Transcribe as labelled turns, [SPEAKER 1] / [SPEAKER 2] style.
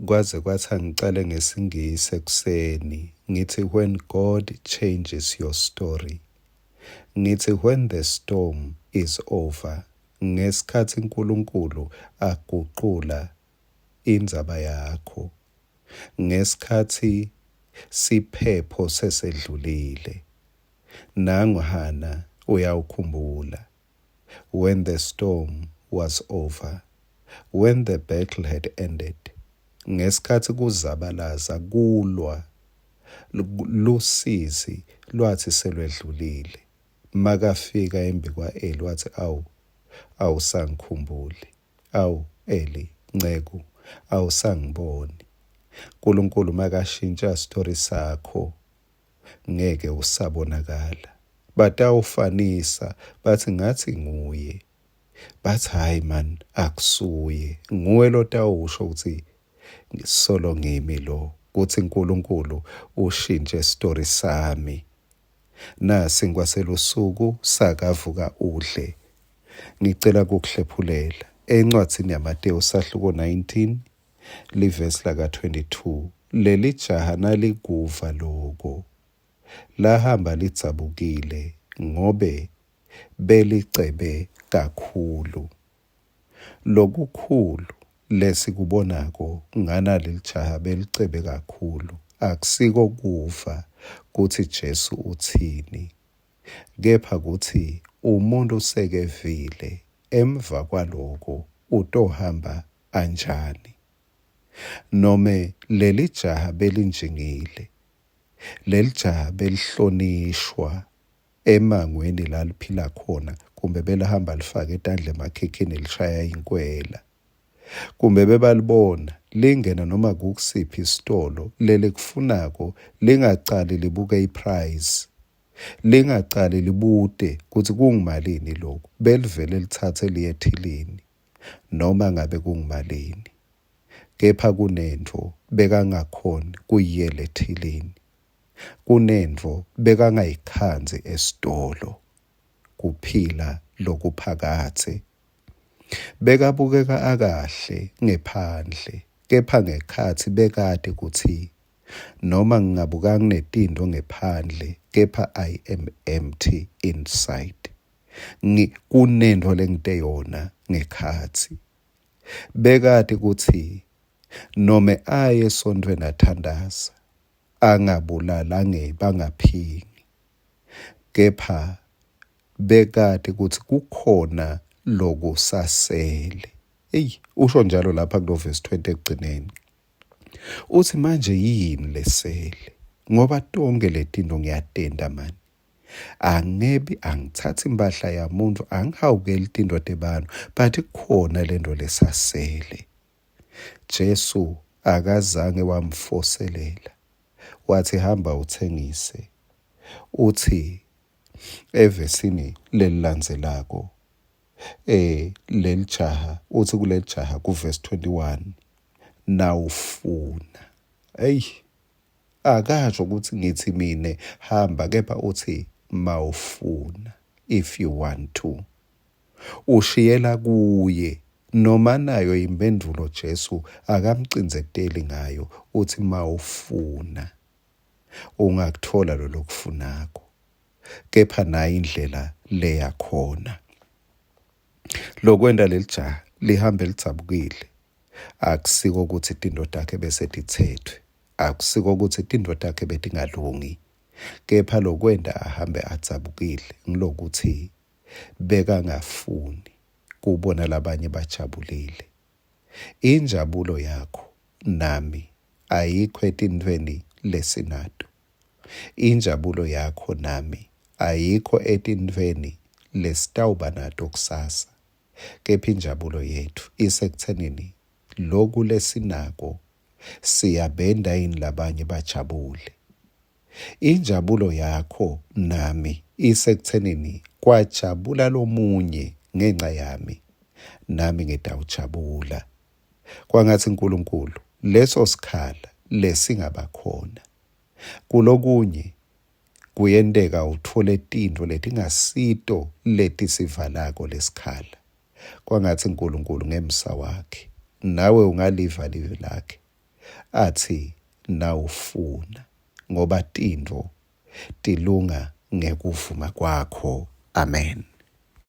[SPEAKER 1] kwaze kwathi angicale ngesingisi ekuseni ngithi when God changes your story. Ngithi when the storm is over, ngesikhathi uNkulunkulu aguqula indzaba yakho. Ngesikhathi siphepho sesedlulile. Nangu Hana uyawukhumbula. When the storm was over, when the battle had ended, ngesikhathi kuzabalaza kulwa, lusizi lwathi selwedlulile. Makafika embi kwa-Eli wathi awusangikhumbuli, Eli nceku, awusangiboni. uNkulunkulu makashintsha story sakho, ngeke usabonakala. Batawufanisa bathi ngathi nguye, bathi hayi man akusuye, nguwe lo tawusho ukuthi solo ngimi lo, kuthi uNkulunkulu ushintshe story sami. Nasi ngwaselusuku sakavuka udle. Ngicela ukukuhlephulela encwadzini yaMateyu sahluko 19 livesi laka 22. Leli jaha nalikuva lokho lahamba lidzabukile ngobe belicebe kakhulu. Lokukhulu lesikubonako ngana leli jaha belicebe kakhulu akusiko kufa kuthi Jesu uthini, kepha kuthi umuntu sekevile emva kwaloko utohamba anjani. Nome leli jaha belinjingile, leli jaha belihlonishwa emangweni laliphila khona, kumbe belahamba lifaka etandla emakhekheni lishaya inkwela, kumbe bebalibona lingena noma kukusiphi isitolo lele kufunako lingacali libuke iprice, lingacali libude kuthi kungimalini lokho, belivele lithathe liyethilini noma ngabe kungimalini. Kepha kunento bekangakhoni kuyiyela ethilini, kunento bekangayikhanzi esitolo, kuphila lokuphakathe. Bekabukeka akahle ngephandle, kepha ngekhathi bekade kuthi noma ngingabuka nginetindo ngephandle, kepha I am empty inside. Kunento lengite yona ngekhathi. Bekade kuthi nome aye esontweni athandaza, angabulala bangaphiki, kepha bekade kuthi kukhona lokusasele. Usho njalo lapha kulo verse 20 ekugcineni. Uthi manje yini lesele? Ngoba tonke letinto ngiyatenda mani. Angebi angithathi impahla yamuntu, angihawukeli tinto tebanu, but kukhona lento lesasele. Jesu akazange wamfoselela, wathi hamba uthengise. Uthi evesini lelilandzelako, leli jaha, uthi kuleli jaha kuverse 21, nawufuna. Akasho ukuthi ngithi mine hamba, kepha uthi mawufuna, if you want to. Ushiyela kuye, noma nayo impendulo Jesu akamcinzeteli ngayo, uthi mawufuna ungakuthola lokufunako, kepha nayo indlela leyakhona. Lokwenda leli jaha lihambe lidzabukile, akusiko ukuthi tinto takhe bese tithethwe, akusiko ukuthi tinto takhe betingalungi, kepha lokwenda ahambe adzabukile ngilokuthi bekangafuni kubona labanye bajabulile. Injabulo yakho nami ayikho etintweni lesinato. Injabulo yakho nami ayikho etintweni lesitawuba nato kusasa, kepha injabulo yethu isekuthenini loku lesinako siyabenda yini labanye bajabule. Injabulo yakho nami isekuthenini kwajabula lomunye ngenxa yami, nami ngitawujabula. Kwangathi uNkulunkulu leso sikhala lesingabakhona. Kulokunye kuyenteka uthole tinto letingasito letisivalako lesikhala. Kwangathi uNkulunkulu ngemsa wakhe nawe ungaliva livi lakhe, athi nawufuna, ngoba tintfo tilunga ngekuvuma kwakho. Amen.